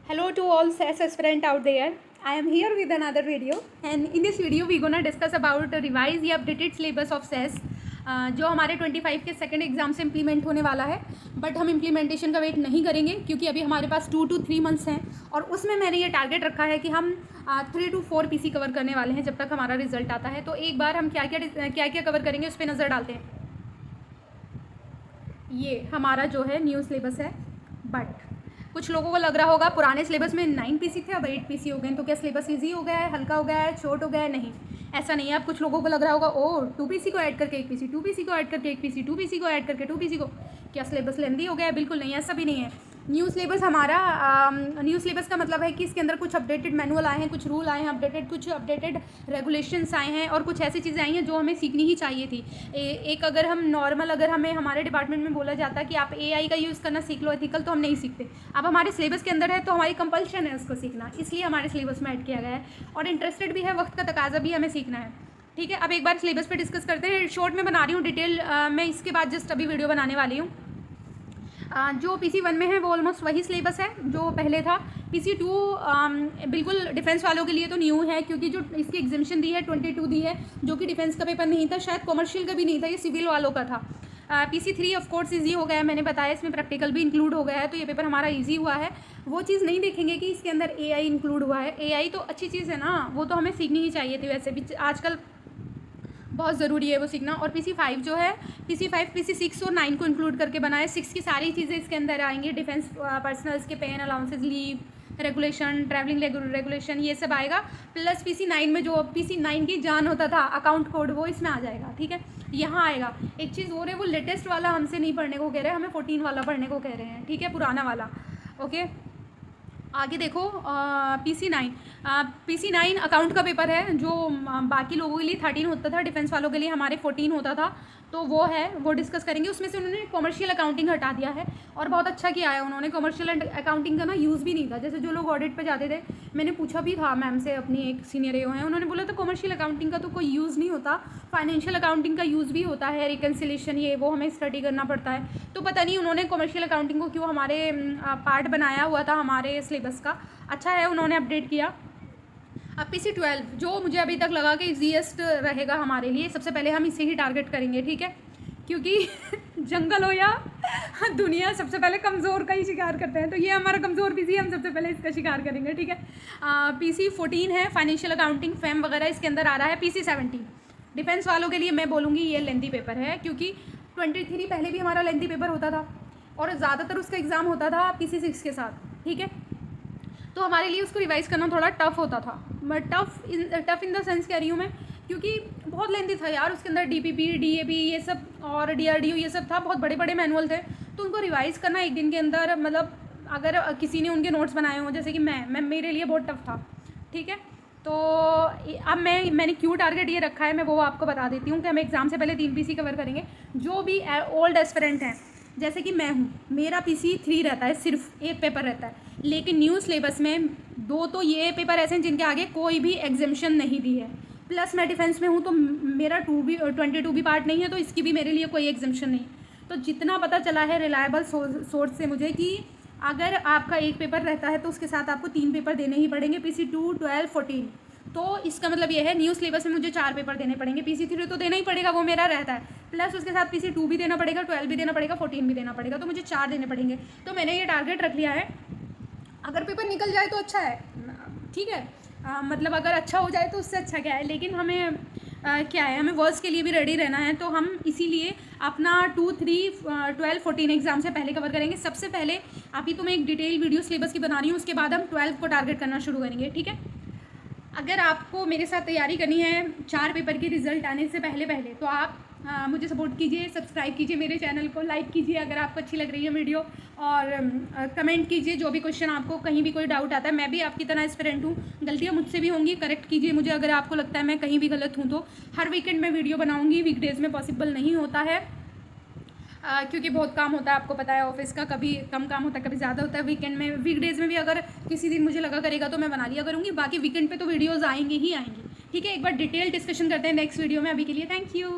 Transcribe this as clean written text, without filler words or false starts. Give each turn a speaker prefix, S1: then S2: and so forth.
S1: Hello to all SAS aspirant out there. I am here with another video and in this video we gonna discuss about revised या updated syllabus of SAS जो हमारे 25 के second exam से implement होने वाला है। But हम implementation का वेट नहीं करेंगे क्योंकि अभी हमारे पास 2 to 3 मंथ्स हैं और उसमें मैंने ये टारगेट रखा है कि हम 3 to 4 पीसी कवर करने वाले हैं जब तक हमारा रिजल्ट आता है। तो एक बार हम क्या क्या कवर करेंगे उस पर नज़र डालते हैं। ये हमारा जो है न्यू सिलेबस है, बट कुछ लोगों को लग रहा होगा पुराने सिलेबस में 9 पीसी थे अब 8 पीसी हो गए, तो क्या सिलेबस ईजी हो गया है, हल्का हो गया है, शॉर्ट हो गया है? नहीं, ऐसा नहीं है। अब कुछ लोगों को लग रहा होगा ओ 2 पीसी को ऐड करके 1 पीसी, 2 पीसी को ऐड करके 1 पीसी, 2 पीसी को ऐड करके 2 पीसी को, क्या सिलेबस लेंदी हो गया है? बिल्कुल नहीं, ऐसा भी नहीं है। न्यू सिलेबस हमारा न्यू सिलेबस का मतलब है कि इसके अंदर कुछ अपडेटेड मैनुअल आए हैं, कुछ रूल आए हैं, कुछ अपडेटेड रेगुलेशंस आए हैं और कुछ ऐसी चीज़ें आई हैं जो हमें सीखनी ही चाहिए थी। एक अगर हम नॉर्मल अगर हमें हमारे डिपार्टमेंट में बोला जाता कि आप एआई का यूज़ करना सीख लो एथिकल, तो हम नहीं सीखते। अब हमारे सिलेबस के अंदर है तो हमारी कंपल्शन है उसको सीखना, इसलिए हमारे सिलेबस में ऐड किया गया है और इंटरेस्टेड भी है, वक्त का तकाजा भी हमें सीखना है। ठीक है, अब एक बार सिलेबस पे डिस्कस करते हैं। शॉर्ट में बना रही हूँ, डिटेल मैं इसके बाद जस्ट अभी वीडियो बनाने वाली हूँ। जो PC1 में है वो ऑलमोस्ट वही सिलेबस है जो पहले था। PC2 बिल्कुल डिफेंस वालों के लिए तो न्यू है क्योंकि जो इसकी एग्जामिशन दी है 22 दी है, जो कि डिफेंस का पेपर नहीं था, शायद कॉमर्शियल का भी नहीं था, ये सिविल वालों का था। PC3 ऑफ कोर्स ईजी हो गया है, मैंने बताया इसमें प्रैक्टिकल भी इंक्लूड हो गया है, तो ये पेपर हमारा ईजी हुआ है। वो चीज़ नहीं देखेंगे कि इसके अंदर AI इंक्लूड हुआ है। AI तो अच्छी चीज़ है ना, वो तो हमें सीखनी ही चाहिए थी, वैसे भी आजकल बहुत ज़रूरी है वो सीखना। और PC5 जो है, PC5 PC6 और 9 को इंक्लूड करके बनाए। 6 की सारी चीज़ें इसके अंदर आएंगी, डिफेंस पर्सनल्स के pay and allowances, leave regulation, travelling regulation, ये सब आएगा। प्लस PC9 में जो PC9 की जान होता था अकाउंट कोड, वो इसमें आ जाएगा। ठीक है, यहाँ आएगा। एक चीज़ और है, वो लेटेस्ट वाला हमसे नहीं पढ़ने को कह रहे हैं, हमें 14 वाला पढ़ने को कह रहे हैं। ठीक है, पुराना वाला। ओके, आगे देखो PC9 अकाउंट का पेपर है जो बाकी लोगों के लिए 13 होता था, डिफेंस वालों के लिए हमारे 14 होता था, तो वो है, वो डिस्कस करेंगे। उसमें से उन्होंने कॉमर्शियल अकाउंटिंग हटा दिया है और बहुत अच्छा किया है उन्होंने। कॉमर्शियल अकाउंटिंग का ना यूज़ भी नहीं था, जैसे जो लोग ऑडिट पे जाते थे, मैंने पूछा भी था मैम से, अपनी एक सीनियर एओ हैं, उन्होंने बोला था कॉमर्शियल अकाउंटिंग का तो कोई यूज़ नहीं होता, फाइनेंशियल अकाउंटिंग का यूज़ भी होता है, रिकन्सिलेशन ये वो हमें स्टडी करना पड़ता है। तो पता नहीं उन्होंने कॉमर्शियल अकाउंटिंग को क्यों हमारे पार्ट बनाया हुआ था हमारे सिलेबस का। अच्छा है उन्होंने अपडेट किया। अब PC12 जो मुझे अभी तक लगा कि ईजीएस्ट रहेगा हमारे लिए, सबसे पहले हम इसे ही टारगेट करेंगे। ठीक है, क्योंकि जंगल हो या दुनिया, सबसे पहले कमज़ोर का ही शिकार करते हैं, तो ये हमारा कमज़ोर PC, हम सबसे पहले इसका शिकार करेंगे। ठीक है, PC14 है फाइनेंशियल अकाउंटिंग, फैम वगैरह इसके अंदर आ रहा है। PC17 डिफेंस वालों के लिए मैं बोलूँगी ये लेंथी पेपर है, क्योंकि 23 पहले भी हमारा लेंथी पेपर होता था और ज़्यादातर उसका एग्ज़ाम होता था PC6 के साथ। ठीक है, तो हमारे लिए उसको रिवाइज़ करना थोड़ा टफ होता था। But tough in the sense कह रही हूँ मैं, क्योंकि बहुत लेंथी था यार, उसके अंदर DPP DAP ये सब और DRDO ये सब था, बहुत बड़े बड़े मैनुअल थे, तो उनको रिवाइज़ करना एक दिन के अंदर, मतलब अगर किसी ने उनके नोट्स बनाए हों, जैसे कि मैं मेरे लिए बहुत टफ था। ठीक है, तो अब मैंने क्यों टारगेट ये रखा है, मैं वो आपको बता देती हूँ कि हम एग्ज़ाम से पहले 3 PC कवर करेंगे। जो भी ओल्ड एस्पिरेंट हैं, जैसे कि मैं हूँ, मेरा PC3 रहता है, सिर्फ एक पेपर रहता है, लेकिन न्यू सिलेबस में 2 तो ये पेपर ऐसे हैं जिनके आगे कोई भी एग्जामिशन नहीं दी है। प्लस मैं डिफेंस में हूँ तो मेरा 22 भी पार्ट नहीं है, तो इसकी भी मेरे लिए कोई एग्जामिशन नहीं। तो जितना पता चला है रिलायबल सोर्स से मुझे, कि अगर आपका एक पेपर रहता है तो उसके साथ आपको 3 पेपर देने ही पड़ेंगे, PC2 12 14। तो इसका मतलब ये है न्यू सिलेबस में मुझे 4 पेपर देने पड़ेंगे। PC3 तो देना ही पड़ेगा, वो मेरा रहता है, प्लस उसके साथ PC2 भी देना पड़ेगा, 12 भी देना पड़ेगा, 14 भी देना पड़ेगा, तो मुझे 4 देने पड़ेंगे। तो मैंने ये टारगेट रख लिया है। अगर पेपर निकल जाए तो अच्छा है, ठीक है, मतलब अगर अच्छा हो जाए तो उससे अच्छा क्या है, लेकिन हमें क्या है, हमें वर्स के लिए भी रेडी रहना है, तो हम इसीलिए अपना 2 3 12 14 एग्ज़ाम से पहले कवर करेंगे। सबसे पहले अभी तो मैं एक डिटेल वीडियो सिलेबस की बना रही हूँ, उसके बाद हम 12 को टारगेट करना शुरू करेंगे। ठीक है, अगर आपको मेरे साथ तैयारी करनी है 4 पेपर के रिज़ल्ट आने से पहले तो आप मुझे सपोर्ट कीजिए, सब्सक्राइब कीजिए मेरे चैनल को, लाइक कीजिए अगर आपको अच्छी लग रही है वीडियो, और कमेंट कीजिए जो भी क्वेश्चन आपको कहीं भी कोई डाउट आता है। मैं भी आपकी तरह एस्पिरेंट हूँ, गलतियाँ मुझसे भी होंगी, करेक्ट कीजिए मुझे अगर आपको लगता है मैं कहीं भी गलत हूँ तो। हर वीकेंड में वीडियो बनाऊँगी, वीकडेज़ में पॉसिबल नहीं होता है, क्योंकि बहुत काम होता है, आपको पता है ऑफिस का, कभी कम काम होता है कभी ज़्यादा होता है। वीकेंड में, वीकडेज़ में भी अगर किसी दिन मुझे लगा करेगा तो मैं बना लिया करूँगी, बाकी वीकेंड पे तो वीडियोज़ आएंगी ही आएंगी। ठीक है, एक बार डिटेल डिस्कशन करते हैं नेक्स्ट वीडियो में। अभी के लिए थैंक यू।